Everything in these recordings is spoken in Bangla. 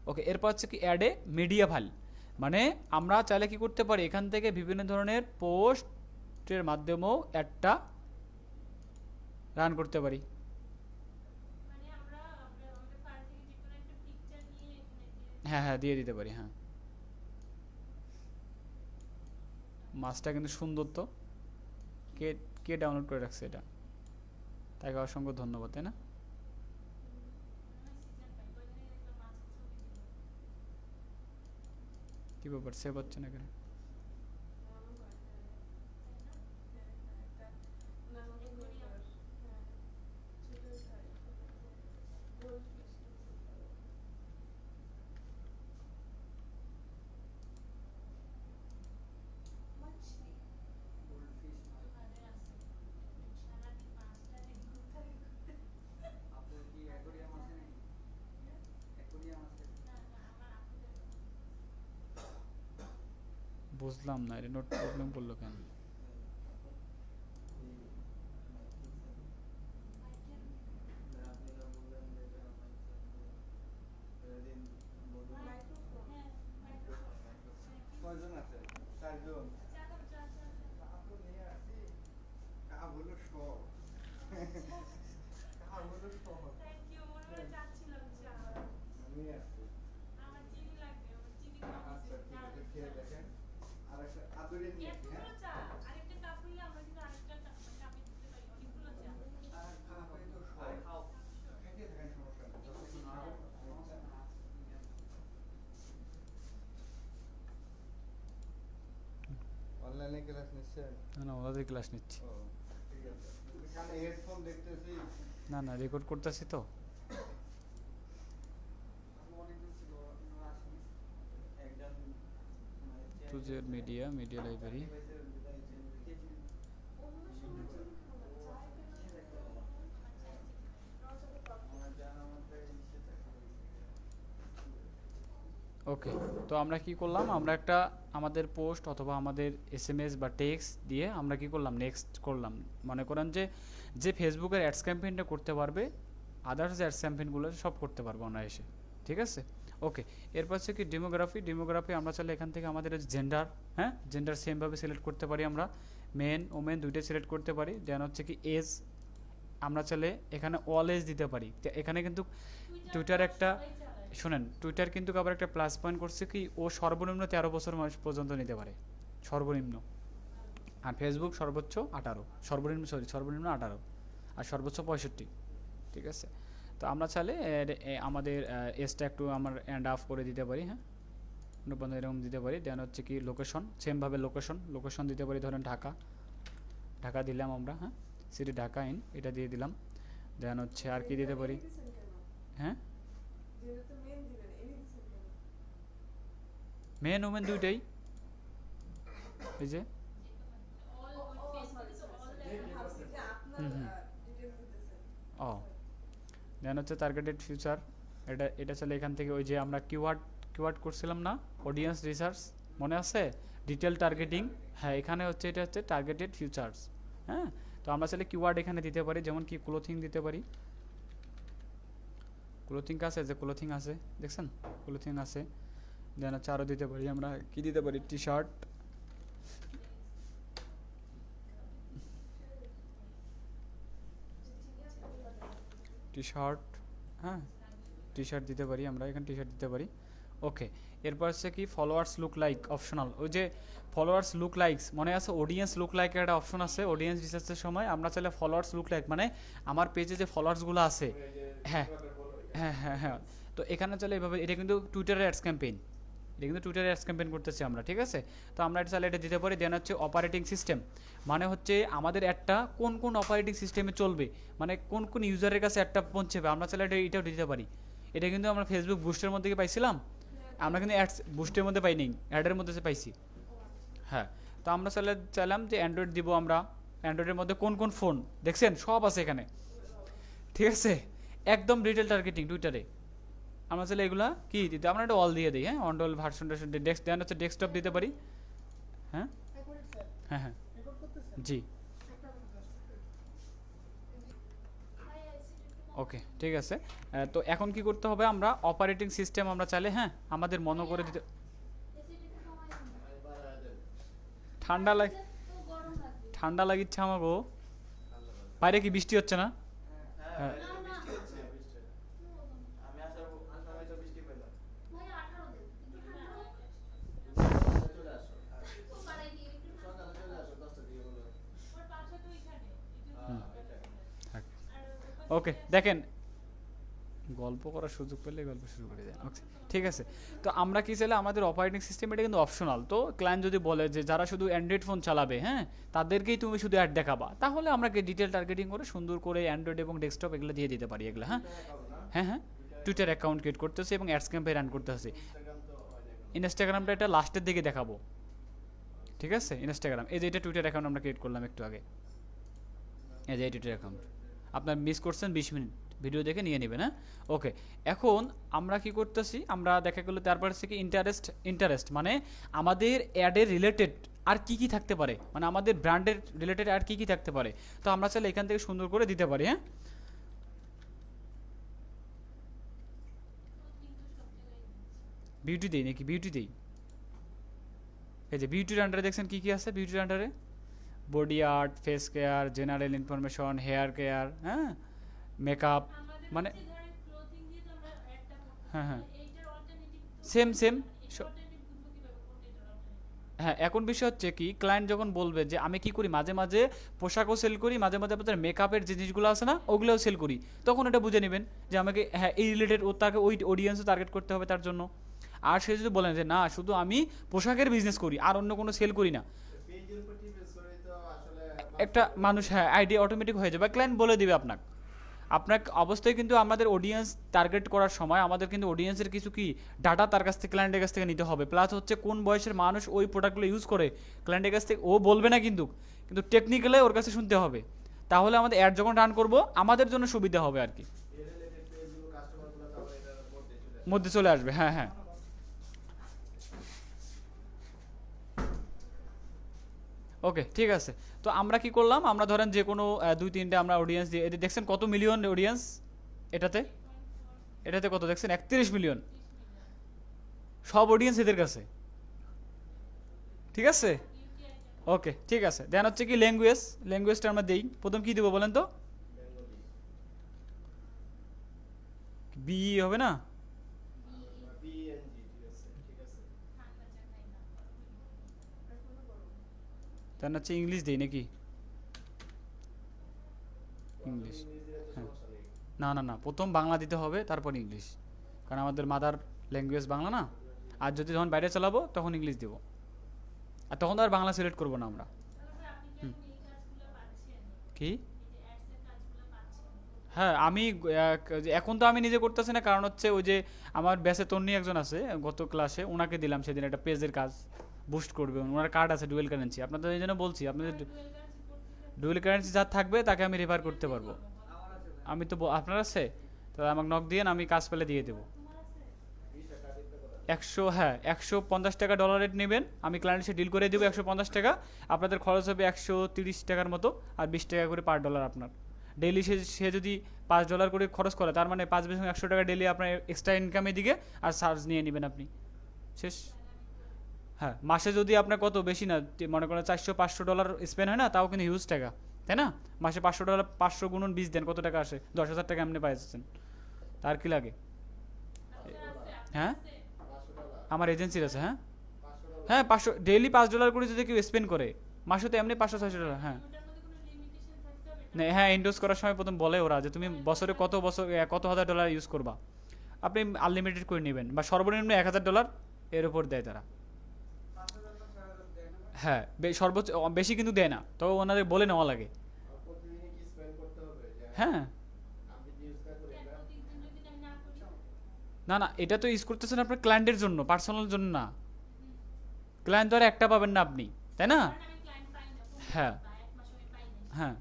ওকে, এরপর হচ্ছে কি অ্যাড এ মিডিয়া ফাইল, মানে আমরা চাইলে কি করতে পারি এখান থেকে বিভিন্ন ধরনের পোস্টের মাধ্যমেও একটা রান করতে পারি। হ্যাঁ হ্যাঁ দিয়ে দিতে পারি, হ্যাঁ। মাছটা কিন্তু সুন্দর তো, কে কে ডাউনলোড করে রাখছে এটা, তাকে অসংখ্য ধন্যবাদ, তাই না? কি ব্যাপার, সেভ হচ্ছে না কেন? বুঝলাম না, এটা নোট প্রবলেম করলো কেন? অনলাইনে ক্লাস নিচ্ছেন? না না, ওদের ক্লাস নিচ্ছি। ও ঠিক আছে, কানে হেডফোন দেখতেছি। না না, রেকর্ড করতেছি তো। চুজের মিডিয়া, মিডিয়া লাইব্রেরি। ওকে, তো আমরা কি করলাম, আমরা একটা আমাদের পোস্ট অথবা আমাদের এসএমএস বা টেক্সট দিয়ে আমরা কি করলাম, নেক্সট করলাম। মনে করেন যে যে ফেসবুকের অ্যাডস ক্যাম্পেইনটা করতে পারবে, আদার্স যে অ্যাডস ক্যাম্পেইনগুলো সব করতে পারবো আমরা এসে, ঠিক আছে? ওকে, এরপর হচ্ছে কি ডেমোগ্রাফি। ডেমোগ্রাফি আমরা চাইলে এখান থেকে আমাদের জেন্ডার, হ্যাঁ জেন্ডার সেমভাবে সিলেক্ট করতে পারি আমরা, মেন ওমেন দুইটাই সিলেক্ট করতে পারি। দেন হচ্ছে কি এজ, আমরা চাইলে এখানে অল এজ দিতে পারি। এখানে কিন্তু টুইটার একটা, শোনেন, টুইটার কিন্তু আবার একটা প্লাস পয়েন্ট করছে কি, ও সর্বনিম্ন 13 বছর বয়স পর্যন্ত নিতে পারে, সর্বনিম্ন। আর ফেসবুক সর্বোচ্চ 18, সর্বনিম্ন সর্বনিম্ন 18 আর সর্বোচ্চ 65, ঠিক আছে? তো আমরা চাইলে আমাদের এজটা একটু আমার এন্ড অফ করে দিতে পারি, হ্যাঁ এরকম দিতে পারি। দেন হচ্ছে কি লোকেশন, সেমভাবে লোকেশন দিতে পারি, ধরেন ঢাকা, ঢাকা দিলাম আমরা, হ্যাঁ সিটি ঢাকা ইন এটা দিয়ে দিলাম। দেন হচ্ছে আর কি দিতে পারি, হ্যাঁ মেন ওমেন দুইটাই, এই যে হুম হুম ও। দেন হচ্ছে টার্গেটেড ফিউচার, এটা চলে এখান থেকে ওই যে আমরা কিওয়ার্ড করছিলাম না, অডিয়েন্স রিসার্চ, মনে আছে? ডিটেল টার্গেটিং, হ্যাঁ এখানে হচ্ছে এটা হচ্ছে টার্গেটেড ফিউচার্স, হ্যাঁ। তো আমরা চাইলে কিওয়ার্ড এখানে দিতে পারি, যেমন কি ক্লোথিং দিতে পারি, ক্লোথিং আছে, যে ক্লোথিং আছে দেখছেন, ক্লোথিং আছে। দেন হচ্ছে আরও দিতে পারি, আমরা কি দিতে পারি, টি শার্ট, টি শার্ট, হ্যাঁ টি শার্ট দিতে পারি, আমরা এখানে টি শার্ট দিতে পারি। ওকে, এরপর হচ্ছে কি ফলোয়ার্স লুক লাইক অপশনাল, ওই যে ফলোয়ার্স লুক লাইকস মনে আছে, অডিয়েন্স লুক লাইকের একটা অপশন আছে অডিয়েন্স রিসার্চের সময়, আমরা চাইলে ফলোয়ার্স লুক লাইক মানে আমার পেজে যে ফলোয়ার্সগুলো আছে, হ্যাঁ হ্যাঁ হ্যাঁ হ্যাঁ, তো এখানে চলে এভাবে, এটা কিন্তু টুইটারের অ্যাডস ক্যাম্পেইন, এটা কিন্তু টুইটারে অ্যাডস ক্যাম্পেইন করতেছি আমরা, ঠিক আছে? তো আমরা এটা চাইলে এটা দিতে পারি। দেন হচ্ছে অপারেটিং সিস্টেম, মানে হচ্ছে আমাদের একটা কোন কোন অপারেটিং সিস্টেমে চলবে, মানে কোন কোন ইউজারের কাছে একটা পৌঁছবে, আমরা চাইলে এটাও দিতে পারি। এটা কিন্তু আমরা ফেসবুক বুস্টের মধ্যে কি পাইছিলাম, আমরা কিন্তু অ্যাডস বুস্টের মধ্যে পাইনি, অ্যাডের মধ্যে পাইছি, হ্যাঁ। তো আমরা চাইলাম যে অ্যান্ড্রয়েড দিব আমরা, অ্যান্ড্রয়েডের মধ্যে কোন কোন ফোন দেখছেন সব আছে এখানে, ঠিক আছে? একদম ডিটেল টার্গেটিং টুইটারে। আমরা চাইলে এগুলা কি দিতে, আমরা একটা অল দিয়ে দিই, হ্যাঁ অল ভার্সন ডেস্ক, দেন হচ্ছে ডেস্কটপ দিতে পারি, হ্যাঁ হ্যাঁ হ্যাঁ জি ওকে ঠিক আছে। তো এখন কি করতে হবে, আমরা অপারেটিং সিস্টেম আমরা চাইলে হ্যাঁ আমাদের মনে করে দিতে। ঠান্ডা লাগ ঠান্ডা লাগিচ্ছে আমাকেও। বাইরে কি বৃষ্টি হচ্ছে না? হ্যাঁ ওকে দেখেন, গল্প করার সুযোগ পেলে গল্প শুরু করে দেয়। ওকে ঠিক আছে। তো আমরা কি চাইলে আমাদের অপারেটিং সিস্টেম এটা কিন্তু অপশনাল। তো ক্লায়েন্ট যদি বলে যে যারা শুধু অ্যান্ড্রয়েড ফোন চালাবে হ্যাঁ তাদেরকেই তুমি শুধু অ্যাড দেখাবা, তাহলে আমরা ডিটেল টার্গেটিং করে সুন্দর করে অ্যান্ড্রয়েড এবং ডেস্কটপ এগুলো দিয়ে দিতে পারি এগুলো। হ্যাঁ হ্যাঁ হ্যাঁ টুইটার অ্যাকাউন্ট ক্রিয়েট করতেছে এবং অ্যাডস ক্যাম্পেইন রান করতেছে। ইনস্টাগ্রামটা এটা লাস্টের দিকে দেখাবো, ঠিক আছে? ইনস্টাগ্রাম এই যে এটা টুইটার অ্যাকাউন্ট আমরা ক্রিয়েট করলাম একটু আগে, এই যে টুইটার অ্যাকাউন্ট আপনার মিস করছেন 20 মিনিট ভিডিও দেখে নিয়ে নেবেন। হ্যাঁ ওকে, এখন আমরা কি করতেছি, আমরা দেখা গেলো তারপর থেকে ইন্টারেস্ট মানে আমাদের অ্যাডের রিলেটেড আর কি কি থাকতে পারে, মানে আমাদের ব্র্যান্ডের রিলেটেড আর কি কি থাকতে পারে, তো আমরা চাইলে এখান থেকে সুন্দর করে দিতে পারি। হ্যাঁ বিউটি দেই নাকি, বিউটি দেই। এই যে বিউটির আন্ডারে দেখছেন কি কি আছে, বিউটির আন্ডারে body art, face care, general information, hair care, হ্যাঁ মেকআপ, মানে হ্যাঁ হ্যাঁ সেম সেম। হ্যাঁ এখন বিষয় হচ্ছে কি, ক্লায়েন্ট যখন বলবে যে আমি কি করি, মাঝে মাঝে পোশাকও সেল করি, মাঝে মাঝে আপনাদের মেকআপের যে জিনিসগুলো আছে না ওগুলোও সেল করি, তখন এটা বুঝে নেবেন যে আমাকে হ্যাঁ এই রিলেটেড ও তাকে ওই অডিয়েন্সও টার্গেট করতে হবে তার জন্য। আর সে যদি বলেন যে না শুধু আমি পোশাকের বিজনেস করি আর অন্য কোনো সেল করি না, একটা মানুষ হ্যাঁ আইডিয়া অটোমেটিক হয়ে যাবে, ক্লায়েন্ট বলে দিবে আপনাকে। আপনার অবস্থায় কিন্তু আমাদের অডিয়েন্স টার্গেট করার সময় আমাদের কিন্তু অডিয়েন্সের কিছু কি ডাটা তার কাছ থেকে, ক্লায়েন্টের কাছ থেকে নিতে হবে, প্লাস হচ্ছে কোন বয়সের মানুষ ওই প্রোডাক্টগুলো ইউজ করে ক্লায়েন্টের কাছ থেকে ও বলবে না, কিন্তু কিন্তু টেকনিক্যালি ওর কাছে শুনতে হবে, তাহলে আমাদের অ্যাড যখন রান করব আমাদের জন্য সুবিধা হবে আর কি, মধ্যে চলে আসবে। হ্যাঁ হ্যাঁ ওকে ঠিক আছে। তো আমরা কি করলাম, আমরা ধরেন যে কোনো 2-3টে আমরা অডিয়েন্স দিয়ে, এটা দেখছেন কত মিলিয়ন অডিয়েন্স এটাতে, এটাতে কত দেখছেন 31 মিলিয়ন, সব অডিয়েন্স এদের কাছে, ঠিক আছে? ওকে ঠিক আছে। দেন হচ্ছে কি ল্যাঙ্গুয়েজটা আমরা দেই, প্রথম কি দেবো বলেন তো, বি হবে না? দেন হচ্ছে ইংলিশ দেই নাকি, ইংলিশ হ্যাঁ না না না প্রথম বাংলা দিতে হবে তারপর ইংলিশ, কারণ আমাদের মাদার ল্যাঙ্গুয়েজ বাংলা না, আর যদি যখন বাইরে চালাবো তখন ইংলিশ দেব, আর তখন তো আর বাংলা সিলেক্ট করবো না আমরা। কি হ্যাঁ আমি এখন তো আমি নিজে করতেছি না, কারণ হচ্ছে ওই যে আমার ব্যাচে তন্নি একজন আছে গত ক্লাসে, ওনাকে দিলাম সেদিন একটা পেজের কাজ, বুস্ট করবে, ওনার কার্ড আছে ডুয়েল কারেন্সি, আপনাদের এই জন্য বলছি আপনাদের ডুয়েল কারেন্সি যার থাকবে তাকে আমি রেফার করতে পারবো। আমি তো আপনার আছে তো আমাকে নক দিয়ে আমি কাজ পেলে দিয়ে দেবো। 100 হ্যাঁ 150 টাকা ডলার রেট নেবেন, আমি ক্লায়েন্টের সাথে ডিল করে দেবো 150 টাকা, আপনাদের খরচ হবে 130 টাকার মতো, আর 20 টাকা করে পার ডলার আপনার ডেইলি। সে যদি $5 করে খরচ করে, তার মানে 5 × 100 টাকা ডেইলি আপনার এক্সট্রা ইনকামের দিকে, আর চার্জ নিয়ে নেবেন আপনি, শেষ। হ্যাঁ মাসে যদি আপনার কত বেশি না, মনে করেন $400-500 স্পেন্ড হয় না, তাও কিন্তু হিউজ টাকা, তাই না? মাসে $500, 500 × 20 দেন কত টাকা আসে, 10,000 টাকা এমনি পাই যাচ্ছেন, তার কি লাগে? হ্যাঁ আমার এজেন্সির আছে। হ্যাঁ হ্যাঁ 500 ডেইলি $5 করে যদি কেউ স্পেন্ড করে, মাসে তো এমনি $500-600। হ্যাঁ না হ্যাঁ ইনভেস্ট করার সময় প্রথম বলে ওরা যে তুমি বছরে কত হাজার ডলার ইউজ করবা, আপনি আনলিমিটেড করে নেবেন, বা সর্বনিম্ন $1,000 এর উপর দেয় তারা। হ্যাঁ সর্বোচ্চ বেশি কিন্তু দেয় না, তবে ওনাদের বলে নেওয়া লাগে। হ্যাঁ না না এটা তো ইউজ করতেছেন আপনার ক্লায়েন্টের জন্য, পার্সোনাল জন্য না, ক্লায়েন্ট তো আর একটা পাবেন না আপনি, তাই না? হ্যাঁ হ্যাঁ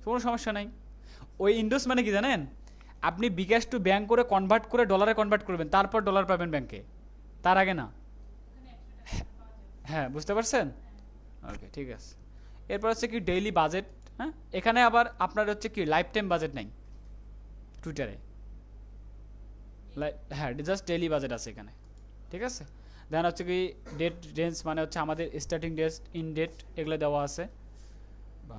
কোনো সমস্যা নাই। ওই ইন্ডোস মানে কি জানেন, আপনি বিকাশ টু ব্যাংক করে কনভার্ট করে ডলারে কনভার্ট করবেন, তারপর ডলার পাবেন ব্যাংকে, তার আগে না। হ্যাঁ বুঝতে পারছেন? ওকে ঠিক আছে। এরপর হচ্ছে কি ডেইলি বাজেট। হ্যাঁ এখানে আবার আপনার হচ্ছে কি লাইফ টাইম বাজেট নাই, টুইটারে হ্যাঁ জাস্ট ডেইলি বাজেট আছে এখানে, ঠিক আছে। দেন হচ্ছে কি ডেট রেঞ্জ মানে হচ্ছে আমাদের স্টার্টিং ডেট, ইন ডেট এগুলো দেওয়া আছে।